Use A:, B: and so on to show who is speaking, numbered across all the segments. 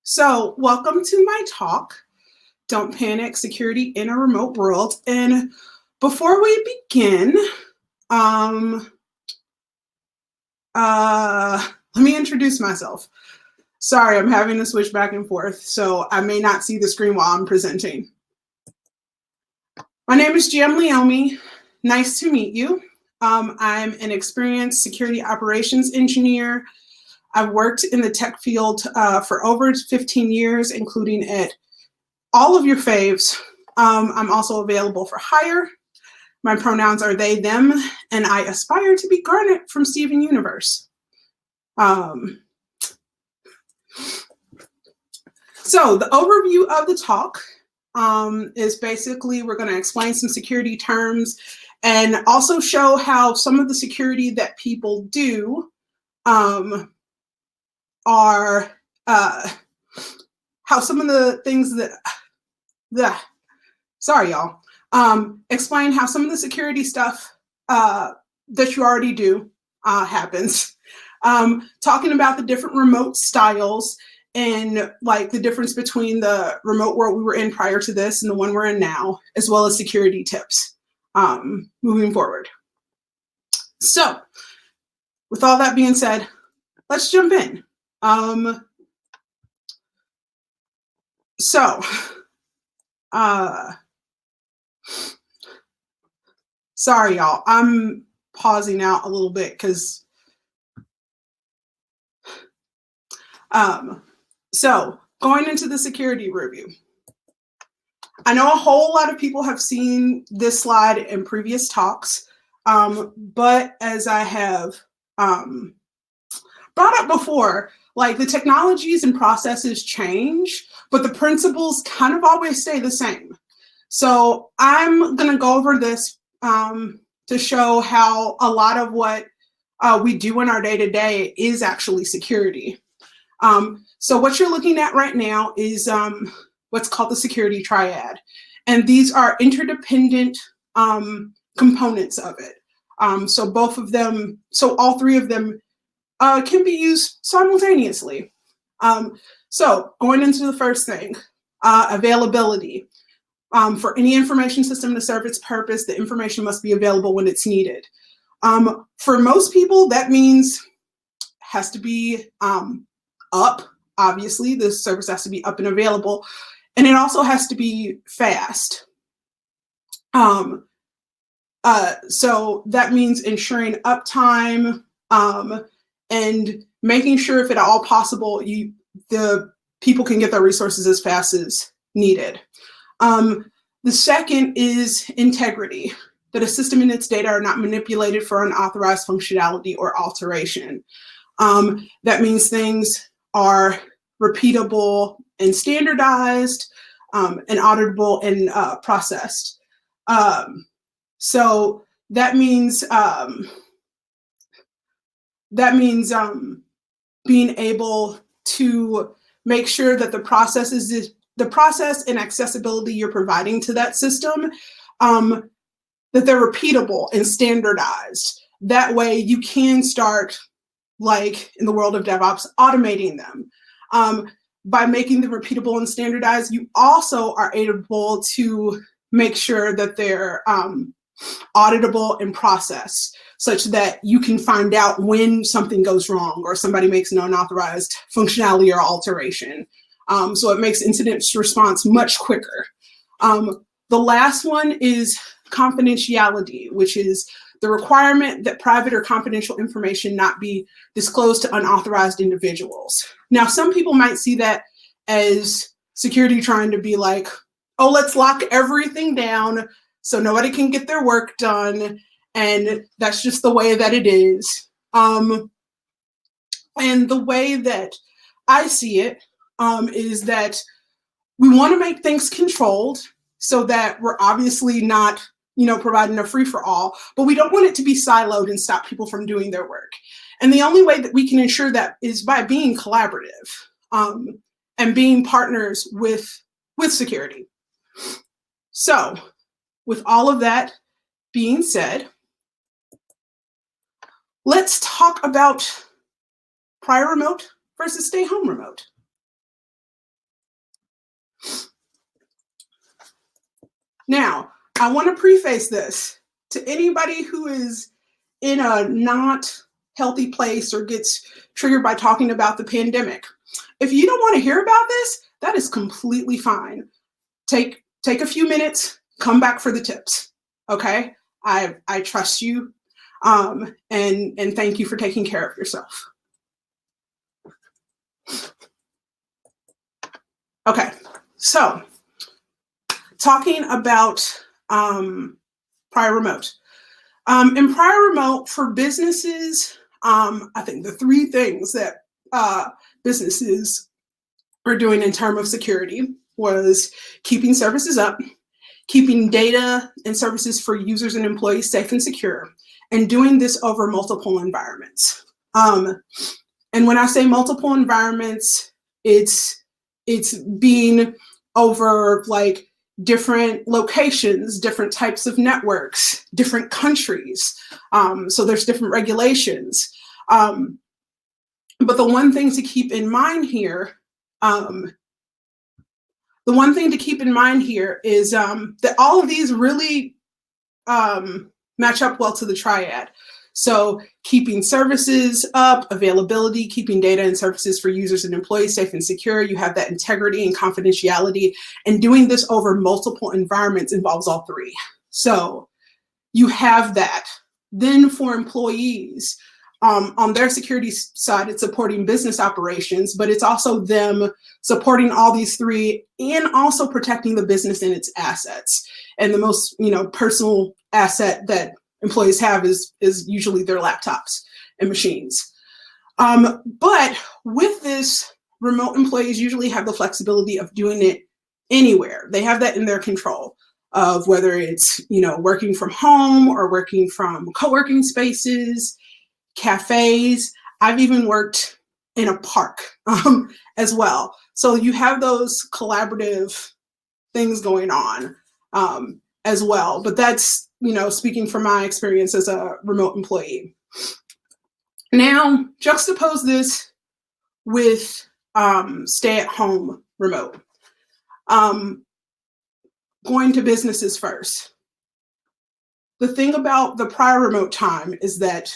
A: So, welcome to my talk, Don't Panic, Security in a Remote World. And before we begin, um, let me introduce myself. Sorry, I'm having to switch back and forth, so I may not see the screen while I'm presenting. My name is Leomi. Nice to meet you. I'm an experienced security operations engineer. I've worked in the tech field for over 15 years, including at all of your faves. I'm also available for hire. My pronouns are they, them, and I aspire to be Garnet from Steven Universe. So the overview of the talk is basically we're going to explain some security terms and also show how some of the security that people do are how some of the things sorry y'all, explain how some of the security stuff that you already do happens. Talking about the different remote styles and like the difference between the remote world we were in prior to this and the one we're in now, as well as security tips moving forward. So with all that being said, let's jump in. Sorry, y'all. I'm pausing out a little bit because so going into the security review. I know a whole lot of people have seen this slide in previous talks, but as I have brought up before, like the technologies and processes change, but the principles kind of always stay the same. So I'm going to go over this to show how a lot of what we do in our day-to-day is actually security. So what you're looking at right now is what's called the security triad. And these are interdependent components of it. So both of them, so all three of them can be used simultaneously. So going into the first thing, availability. For any information system to serve its purpose, the information must be available when it's needed. For most people, that means has to be up. Obviously, the service has to be up and available, and it also has to be fast. So that means ensuring uptime and making sure, if at all possible, the people can get their resources as fast as needed. The second is integrity, that a system and its data are not manipulated for unauthorized functionality or alteration. That means things are repeatable and standardized and auditable and processed. So that means being able to make sure that the process and accessibility you're providing to that system, that they're repeatable and standardized. That way you can start, like in the world of DevOps, automating them. By making them repeatable and standardized, you also are able to make sure that they're auditable and processed, such that you can find out when something goes wrong or somebody makes an unauthorized functionality or alteration. So it makes incident response much quicker. The last one is confidentiality, which is the requirement that private or confidential information not be disclosed to unauthorized individuals. Now, some people might see that as security trying to be like, oh, let's lock everything down so nobody can get their work done, and that's just the way that it is. And the way that I see it is that we want to make things controlled so that we're obviously not, providing a free-for-all, but we don't want it to be siloed and stop people from doing their work. And the only way that we can ensure that is by being collaborative and being partners with security. So with all of that being said, let's talk about prior remote versus stay home remote. Now, I want to preface this to anybody who is in a not healthy place or gets triggered by talking about the pandemic. If you don't want to hear about this, that is completely fine. Take a few minutes, come back for the tips. Okay? I trust you. And thank you for taking care of yourself. Okay, so talking about prior remote. In prior remote for businesses, I think the three things that businesses were doing in terms of security was keeping services up, keeping data and services for users and employees safe and secure, and doing this over multiple environments. And when I say multiple environments, it's being over like different locations, different types of networks, different countries. So there's different regulations. But the one thing to keep in mind here, is that all of these really match up well to the triad. So keeping services up, availability, keeping data and services for users and employees safe and secure. You have that integrity and confidentiality, and doing this over multiple environments involves all three. So you have that. Then for employees, on their security side, it's supporting business operations, but it's also them supporting all these three and also protecting the business and its assets. And the most, personal asset that employees have is usually their laptops and machines. But with this, remote employees usually have the flexibility of doing it anywhere. They have that in their control of whether it's, working from home or working from co-working spaces, cafes. I've even worked in a park as well. So you have those collaborative things going on as well. But that's, speaking from my experience as a remote employee. Now, juxtapose this with stay-at-home remote. Going to businesses first. The thing about the prior remote time is that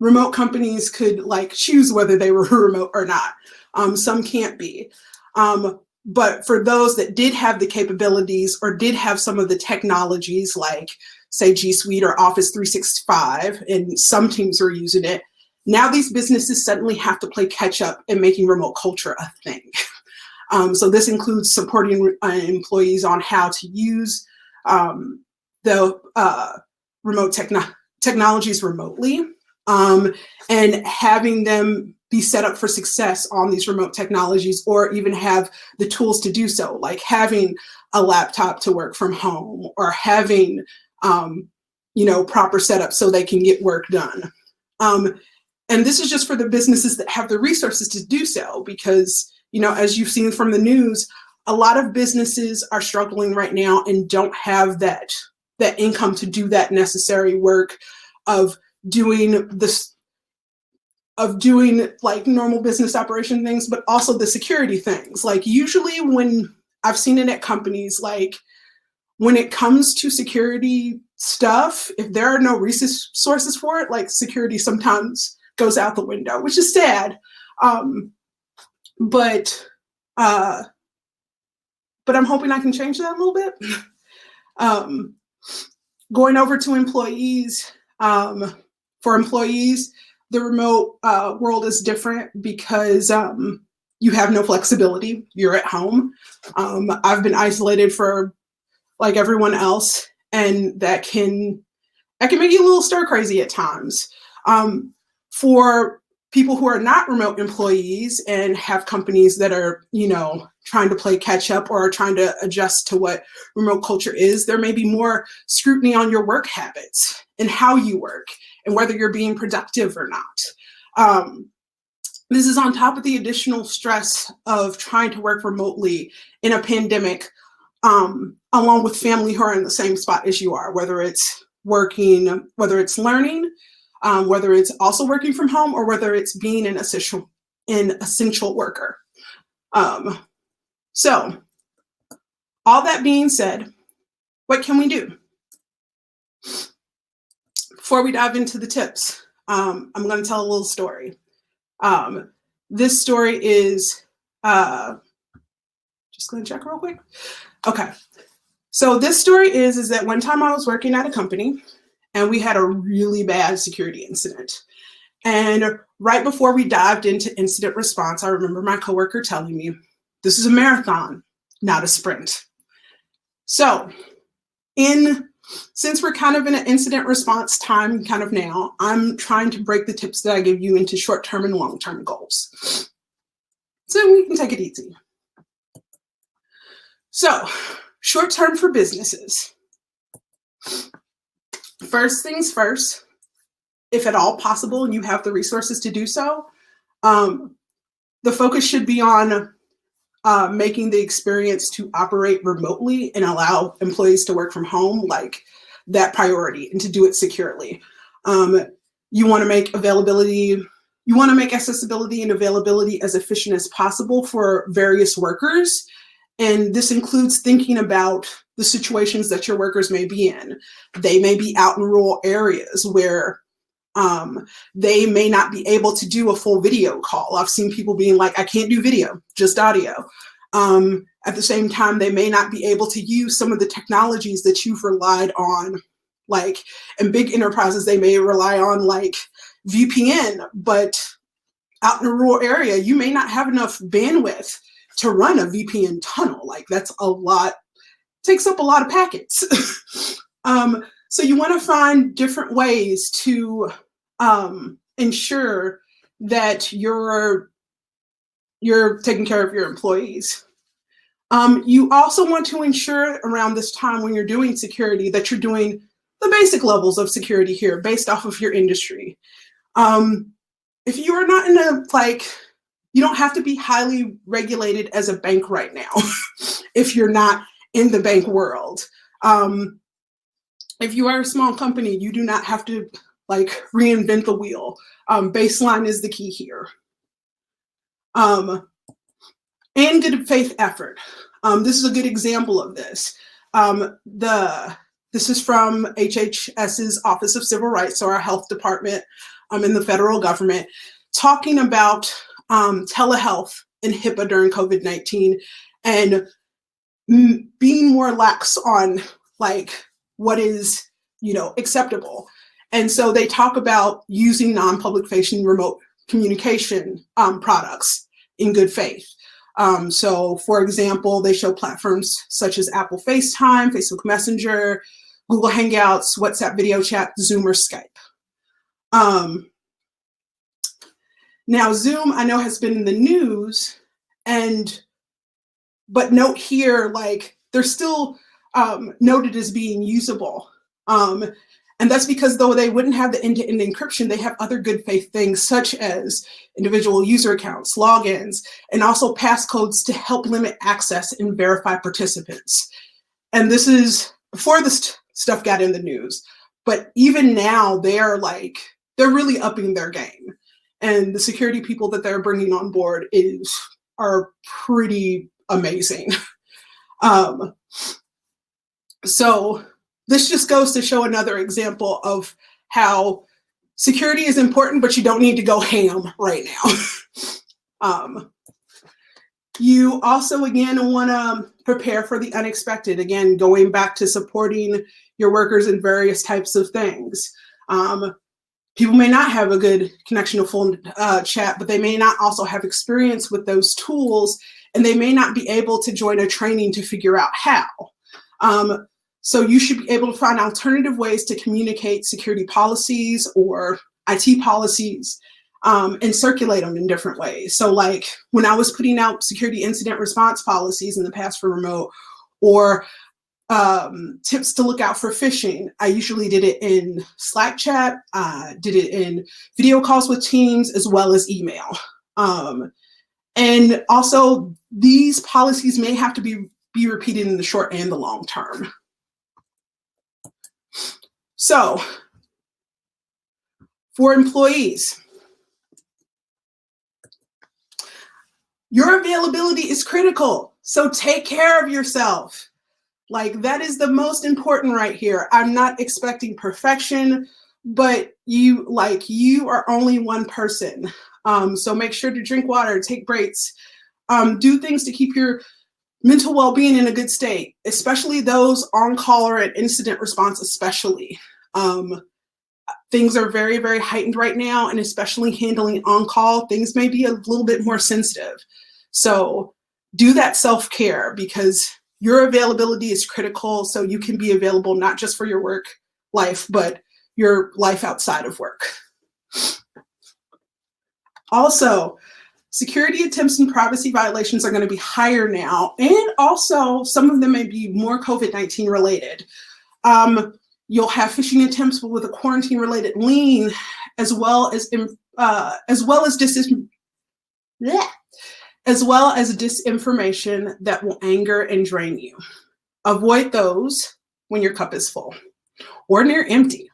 A: remote companies could choose whether they were remote or not. Some can't be. But for those that did have the capabilities or did have some of the technologies like, say, G Suite or Office 365, and some teams were using it, now these businesses suddenly have to play catch up in making remote culture a thing. So this includes supporting employees on how to use the remote technologies remotely, and having them be set up for success on these remote technologies, or even have the tools to do so, like having a laptop to work from home, or having proper setup so they can get work done. And this is just for the businesses that have the resources to do so, because as you've seen from the news, a lot of businesses are struggling right now and don't have that income to do that necessary work of doing like normal business operation things, but also the security things. Like usually when I've seen it at companies, like when it comes to security stuff, if there are no resources for it, like security sometimes goes out the window, which is sad. But I'm hoping I can change that a little bit. Going over to employees, for employees, the remote world is different because you have no flexibility. You're at home. I've been isolated for like everyone else, and that can make you a little stir crazy at times. For people who are not remote employees and have companies that are, trying to play catch up or are trying to adjust to what remote culture is, there may be more scrutiny on your work habits and how you work and whether you're being productive or not. This is on top of the additional stress of trying to work remotely in a pandemic, along with family who are in the same spot as you are, whether it's working, whether it's learning, whether it's also working from home, or whether it's being an essential worker. So all that being said, what can we do? Before we dive into the tips, I'm going to tell a little story. This story is, just going to check real quick. Okay. So this story is that one time I was working at a company and we had a really bad security incident. And right before we dived into incident response, I remember my coworker telling me, this is a marathon, not a sprint. So since we're kind of in an incident response time kind of now, I'm trying to break the tips that I give you into short-term and long-term goals. So we can take it easy. So short-term for businesses. First things first, if at all possible and you have the resources to do so, the focus should be on making the experience to operate remotely and allow employees to work from home, like that priority, and to do it securely. You want to make accessibility and availability as efficient as possible for various workers. And this includes thinking about the situations that your workers may be in. They may be out in rural areas where they may not be able to do a full video call. I've seen people being like, I can't do video, just audio. At the same time, they may not be able to use some of the technologies that you've relied on. Like in big enterprises, they may rely on like VPN, but out in a rural area, you may not have enough bandwidth to run a VPN tunnel. Like that's a lot, takes up a lot of packets. So you want to find different ways to ensure that you're taking care of your employees. You also want to ensure around this time when you're doing security that you're doing the basic levels of security here based off of your industry. If you are not in you don't have to be highly regulated as a bank right now if you're not in the bank world. If you are a small company, you do not have to reinvent the wheel. Baseline is the key here. And good faith effort. This is a good example of this. This is from HHS's Office of Civil Rights, so our health department in the federal government, talking about telehealth and HIPAA during COVID-19 and being more lax on what is acceptable. And so they talk about using non-public facing remote communication products in good faith. So for example, they show platforms such as Apple FaceTime, Facebook Messenger, Google Hangouts, WhatsApp video chat, Zoom, or Skype. Now Zoom, I know, has been in the news, but note here, they're still noted as being usable. And that's because though they wouldn't have the end-to-end encryption, they have other good faith things such as individual user accounts, logins, and also passcodes to help limit access and verify participants. And this is before this stuff got in the news, but even now they're really upping their game. And the security people that they're bringing on board are pretty amazing. So this just goes to show another example of how security is important, but you don't need to go ham right now. You also, again, want to prepare for the unexpected. Again, going back to supporting your workers in various types of things. People may not have a good connection to phone chat, but they may not also have experience with those tools, and they may not be able to join a training to figure out how. So you should be able to find alternative ways to communicate security policies or IT policies and circulate them in different ways. So when I was putting out security incident response policies in the past for remote, or tips to look out for phishing, I usually did it in Slack chat, did it in video calls with teams, as well as email. And also these policies may have to be repeated in the short and the long term. So for employees, your availability is critical. So take care of yourself. Like, that is the most important right here. I'm not expecting perfection, but you are only one person. So make sure to drink water, take breaks, do things to keep your mental well-being in a good state, especially those on call or at incident response, especially. Things are very, very heightened right now, and especially handling on call, things may be a little bit more sensitive. So do that self-care, because your availability is critical, so you can be available not just for your work life, but your life outside of work. Also, security attempts and privacy violations are going to be higher now, and also some of them may be more COVID-19 related. You'll have phishing attempts with a quarantine-related lien, as well as disinformation that will anger and drain you. Avoid those when your cup is full or near empty.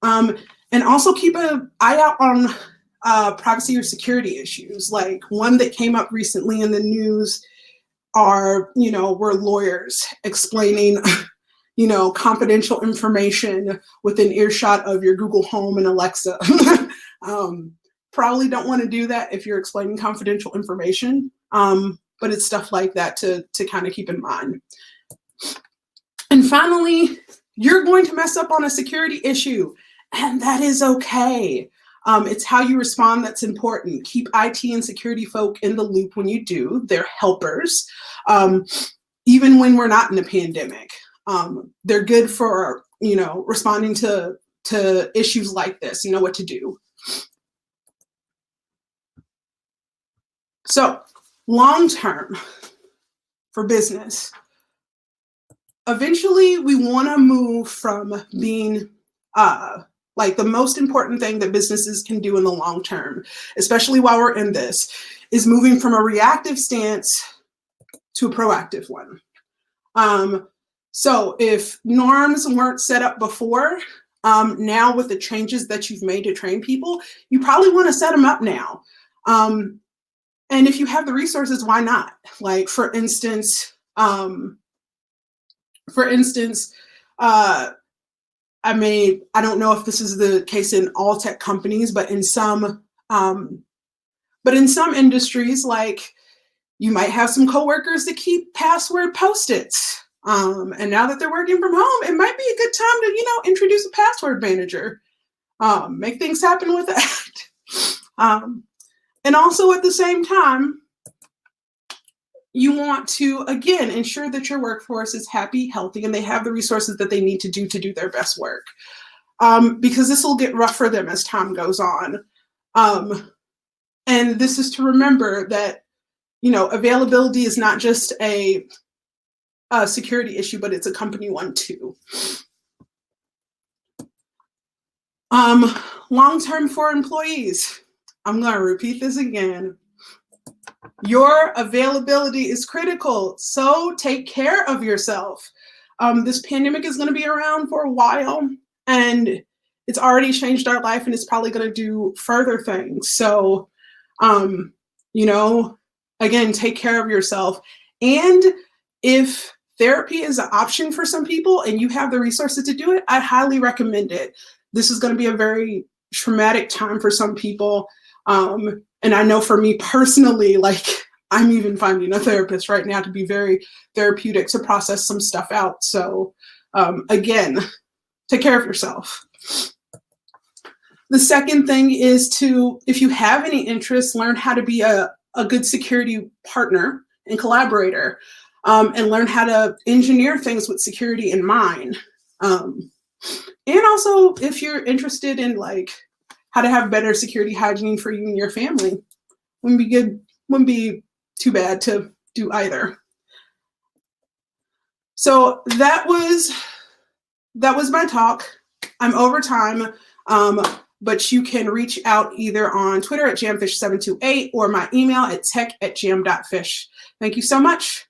A: And also keep an eye out on privacy or security issues. Like, one that came up recently in the news were lawyers explaining confidential information within earshot of your Google Home and Alexa. Probably don't want to do that if you're explaining confidential information, but it's stuff like that to kind of keep in mind. And finally, you're going to mess up on a security issue, and that is okay. It's how you respond that's important. Keep IT and security folk in the loop when you do. They're helpers, even when we're not in a pandemic. They're good for, responding to issues like this. You know what to do. So, long term for business, eventually we want to move from being like the most important thing that businesses can do in the long term, especially while we're in this, is moving from a reactive stance to a proactive one. So if norms weren't set up before, now with the changes that you've made to train people, you probably want to set them up now. And if you have the resources, why not? Like, for instance, I don't know if this is the case in all tech companies, but in some industries, like, you might have some coworkers that keep password post-its. And now that they're working from home, it might be a good time to, introduce a password manager, make things happen with that. And also at the same time, you want to, again, ensure that your workforce is happy, healthy, and they have the resources that they need to do their best work. Because this will get rough for them as time goes on. And this is to remember that, availability is not just a security issue, but it's a company one too. Long-term for employees. I'm going to repeat this again. Your availability is critical, so take care of yourself. This pandemic is going to be around for a while, and it's already changed our life, and it's probably going to do further things. So, again, take care of yourself. And if therapy is an option for some people and you have the resources to do it, I highly recommend it. This is going to be a very traumatic time for some people. And I know for me personally, like, I'm even finding a therapist right now to be very therapeutic to process some stuff out. So again, take care of yourself. The second thing is to, if you have any interest, learn how to be a good security partner and collaborator, and learn how to engineer things with security in mind. And also, if you're interested in like how to have better security hygiene for you and your family, wouldn't be too bad to do either. So that was my talk. I'm over time, but you can reach out either on Twitter at jamfish728 or my email at tech@jam.fish. Thank you so much.